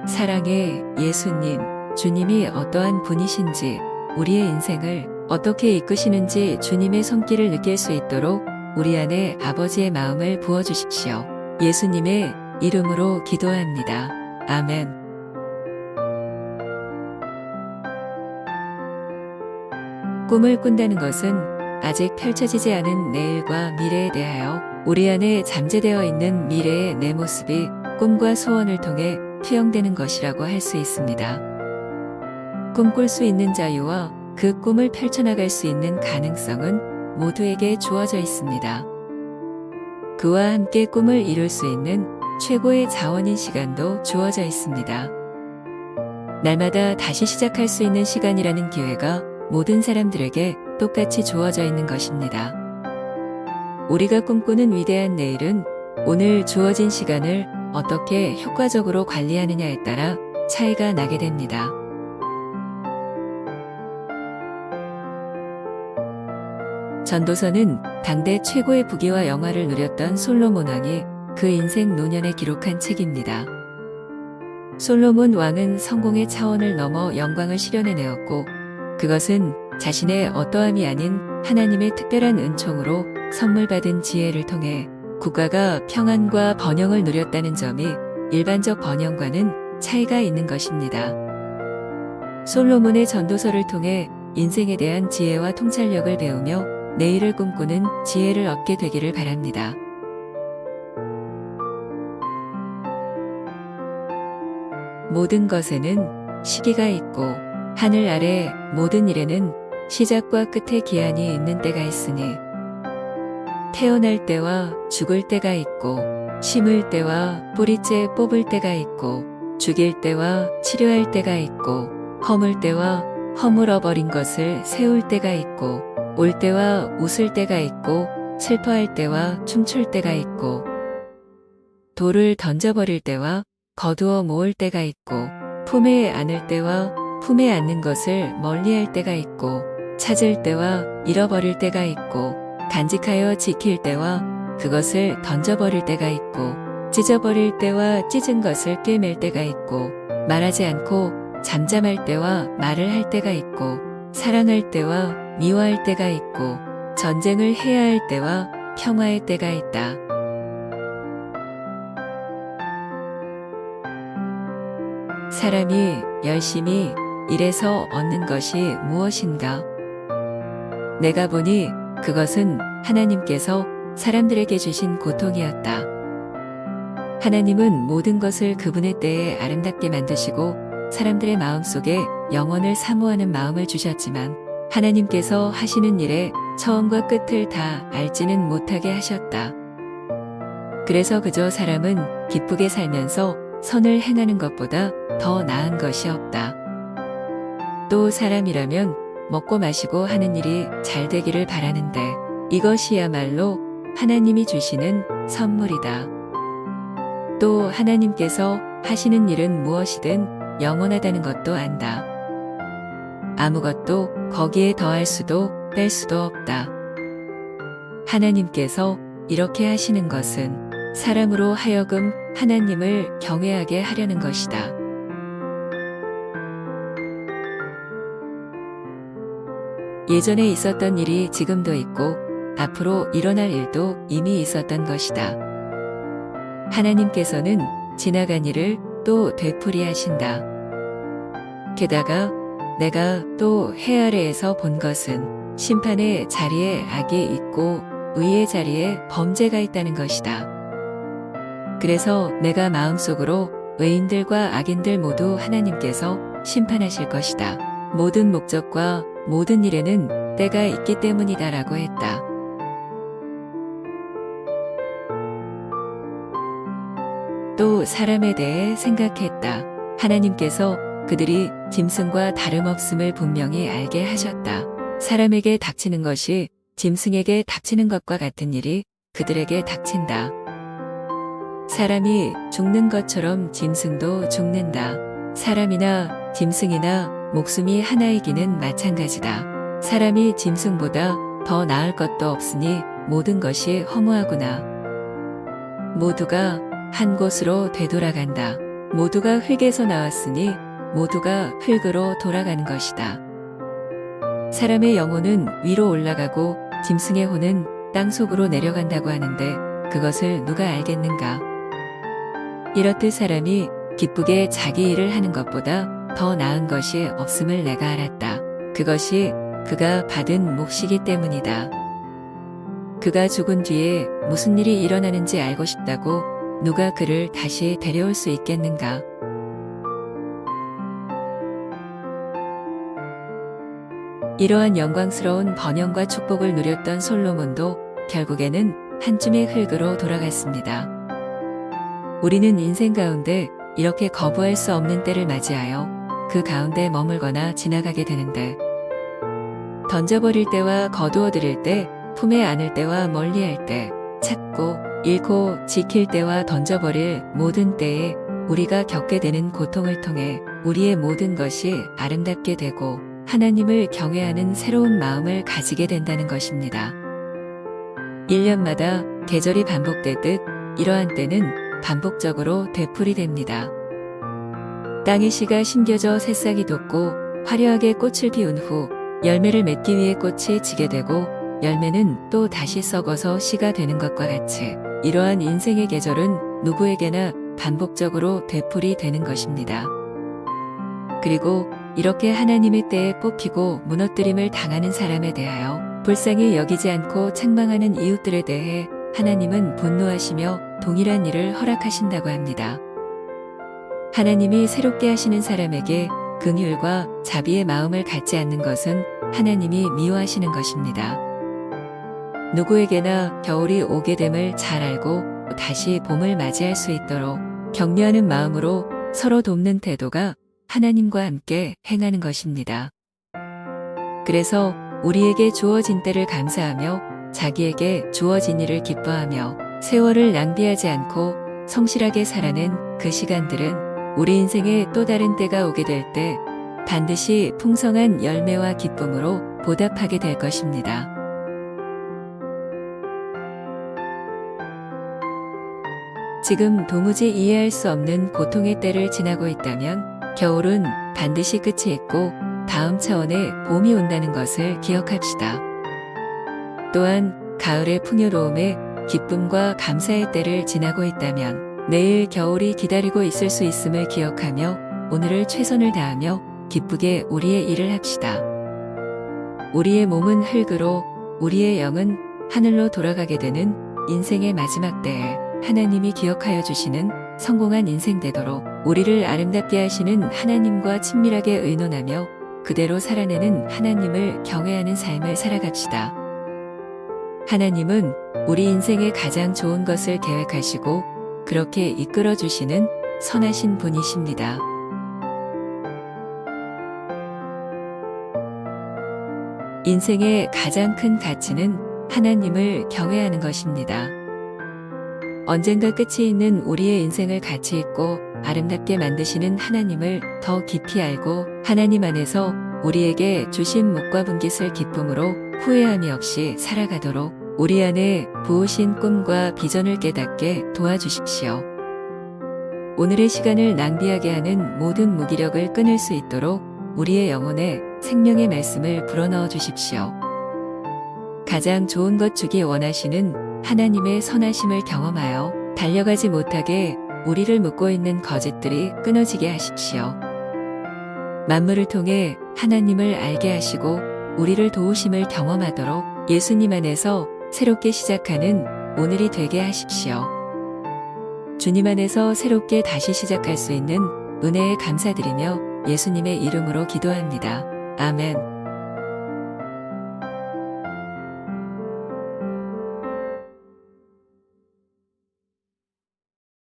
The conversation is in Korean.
사랑의 예수님, 주님이 어떠한 분이신지, 우리의 인생을 어떻게 이끄시는지 주님의 손길을 느낄 수 있도록 우리 안에 아버지의 마음을 부어주십시오. 예수님의 이름으로 기도합니다. 아멘. 꿈을 꾼다는 것은 아직 펼쳐지지 않은 내일과 미래에 대하여 우리 안에 잠재되어 있는 미래의 내 모습이 꿈과 소원을 통해 투영되는 것이라고 할 수 있습니다. 꿈꿀 수 있는 자유와 그 꿈을 펼쳐나갈 수 있는 가능성은 모두에게 주어져 있습니다. 그와 함께 꿈을 이룰 수 있는 최고의 자원인 시간도 주어져 있습니다. 날마다 다시 시작할 수 있는 시간이라는 기회가 모든 사람들에게 똑같이 주어져 있는 것입니다. 우리가 꿈꾸는 위대한 내일은 오늘 주어진 시간을 어떻게 효과적으로 관리하느냐에 따라 차이가 나게 됩니다. 전도서는 당대 최고의 부귀와 영화를 누렸던 솔로몬 왕이 그 인생 노년에 기록한 책입니다. 솔로몬 왕은 성공의 차원을 넘어 영광을 실현해내었고 그것은 자신의 어떠함이 아닌 하나님의 특별한 은총으로 선물 받은 지혜를 통해 국가가 평안과 번영을 누렸다는 점이 일반적 번영과는 차이가 있는 것입니다. 솔로몬의 전도서를 통해 인생에 대한 지혜와 통찰력을 배우며 내일을 꿈꾸는 지혜를 얻게 되기를 바랍니다. 모든 것에는 시기가 있고 하늘 아래 모든 일에는 시작과 끝의 기한이 있는 때가 있으니 태어날 때와 죽을 때가 있고 심을 때와 뿌리째 뽑을 때가 있고 죽일 때와 치료할 때가 있고 허물 때와 허물어버린 것을 세울 때가 있고 올 때와 웃을 때가 있고 슬퍼할 때와 춤출 때가 있고 돌을 던져버릴 때와 거두어 모을 때가 있고 품에 안을 때와 품에 안는 것을 멀리할 때가 있고 찾을 때와 잃어버릴 때가 있고 간직하여 지킬 때와 그것을 던져버릴 때가 있고 찢어버릴 때와 찢은 것을 꿰맬 때가 있고 말하지 않고 잠잠할 때와 말을 할 때가 있고 사랑할 때와 미워할 때가 있고 전쟁을 해야 할 때와 평화의 때가 있다. 사람이 열심히 일해서 얻는 것이 무엇인가? 내가 보니 그것은 하나님께서 사람들에게 주신 고통이었다. 하나님은 모든 것을 그분의 때에 아름답게 만드시고 사람들의 마음속에 영원을 사모하는 마음을 주셨지만 하나님께서 하시는 일의 처음과 끝을 다 알지는 못하게 하셨다. 그래서 그저 사람은 기쁘게 살면서 선을 행하는 것보다 더 나은 것이 없다. 또 사람이라면 먹고 마시고 하는 일이 잘 되기를 바라는데 이것이야말로 하나님이 주시는 선물이다. 또 하나님께서 하시는 일은 무엇이든 영원하다는 것도 안다. 아무것도 거기에 더할 수도 뺄 수도 없다. 하나님께서 이렇게 하시는 것은 사람으로 하여금 하나님을 경외하게 하려는 것이다. 예전에 있었던 일이 지금도 있고 앞으로 일어날 일도 이미 있었던 것이다. 하나님께서는 지나간 일을 또 되풀이하신다. 게다가 내가 또 해 아래에서 본 것은 심판의 자리에 악이 있고 의의 자리에 범죄가 있다는 것이다. 그래서 내가 마음속으로 의인들과 악인들 모두 하나님께서 심판하실 것이다. 모든 목적과 모든 일에는 때가 있기 때문이다라고 했다. 또 사람에 대해 생각했다. 하나님께서 그들이 짐승과 다름없음을 분명히 알게 하셨다. 사람에게 닥치는 것이 짐승에게 닥치는 것과 같은 일이 그들에게 닥친다. 사람이 죽는 것처럼 짐승도 죽는다. 사람이나 짐승이나 목숨이 하나이기는 마찬가지다. 사람이 짐승보다 더 나을 것도 없으니 모든 것이 허무하구나. 모두가 한 곳으로 되돌아간다. 모두가 흙에서 나왔으니 모두가 흙으로 돌아가는 것이다. 사람의 영혼은 위로 올라가고 짐승의 혼은 땅 속으로 내려간다고 하는데 그것을 누가 알겠는가? 이렇듯 사람이 기쁘게 자기 일을 하는 것보다 더 나은 것이 없음을 내가 알았다. 그것이 그가 받은 몫이기 때문이다. 그가 죽은 뒤에 무슨 일이 일어나는지 알고 싶다고 누가 그를 다시 데려올 수 있겠는가? 이러한 영광스러운 번영과 축복을 누렸던 솔로몬도 결국에는 한 줌의 흙으로 돌아갔습니다. 우리는 인생 가운데 이렇게 거부할 수 없는 때를 맞이하여 그 가운데 머물거나 지나가게 되는데, 던져버릴 때와 거두어들일 때, 품에 안을 때와 멀리할 때, 찾고 잃고 지킬 때와 던져버릴 모든 때에 우리가 겪게 되는 고통을 통해 우리의 모든 것이 아름답게 되고 하나님을 경외하는 새로운 마음을 가지게 된다는 것입니다. 1년마다 계절이 반복되듯 이러한 때는 반복적으로 되풀이됩니다. 땅의 씨가 심겨져 새싹이 돋고 화려하게 꽃을 피운 후 열매를 맺기 위해 꽃이 지게 되고 열매는 또 다시 썩어서 씨가 되는 것과 같이 이러한 인생의 계절은 누구에게나 반복적으로 되풀이되는 것입니다. 그리고 이렇게 하나님의 때에 뽑히고 무너뜨림을 당하는 사람에 대하여 불쌍히 여기지 않고 책망하는 이웃들에 대해 하나님은 분노하시며 동일한 일을 허락하신다고 합니다. 하나님이 새롭게 하시는 사람에게 긍휼과 자비의 마음을 갖지 않는 것은 하나님이 미워하시는 것입니다. 누구에게나 겨울이 오게 됨을 잘 알고 다시 봄을 맞이할 수 있도록 격려하는 마음으로 서로 돕는 태도가 하나님과 함께 행하는 것입니다. 그래서 우리에게 주어진 때를 감사하며 자기에게 주어진 일을 기뻐하며 세월을 낭비하지 않고 성실하게 살아낸 그 시간들은 우리 인생에 또 다른 때가 오게 될 때 반드시 풍성한 열매와 기쁨으로 보답하게 될 것입니다. 지금 도무지 이해할 수 없는 고통의 때를 지나고 있다면 겨울은 반드시 끝이 있고 다음 차원의 봄이 온다는 것을 기억합시다. 또한 가을의 풍요로움에 기쁨과 감사의 때를 지나고 있다면 내일 겨울이 기다리고 있을 수 있음을 기억하며 오늘을 최선을 다하며 기쁘게 우리의 일을 합시다. 우리의 몸은 흙으로 우리의 영은 하늘로 돌아가게 되는 인생의 마지막 때에 하나님이 기억하여 주시는 성공한 인생 되도록 우리를 아름답게 하시는 하나님과 친밀하게 의논하며 그대로 살아내는 하나님을 경외하는 삶을 살아갑시다. 하나님은 우리 인생의 가장 좋은 것을 계획하시고 그렇게 이끌어 주시는 선하신 분이십니다. 인생의 가장 큰 가치는 하나님을 경외하는 것입니다. 언젠가 끝이 있는 우리의 인생을 가치 있고 아름답게 만드시는 하나님을 더 깊이 알고 하나님 안에서 우리에게 주신 목과 분깃을 기쁨으로 후회함이 없이 살아가도록 우리 안에 부으신 꿈과 비전을 깨닫게 도와주십시오. 오늘의 시간을 낭비하게 하는 모든 무기력을 끊을 수 있도록 우리의 영혼에 생명의 말씀을 불어넣어 주십시오. 가장 좋은 것 주기 원하시는 하나님의 선하심을 경험하여 달려가지 못하게 우리를 묶고 있는 거짓들이 끊어지게 하십시오. 만물을 통해 하나님을 알게 하시고 우리를 도우심을 경험하도록 예수님 안에서 새롭게 시작하는 오늘이 되게 하십시오. 주님 안에서 새롭게 다시 시작할 수 있는 은혜에 감사드리며 예수님의 이름으로 기도합니다. 아멘.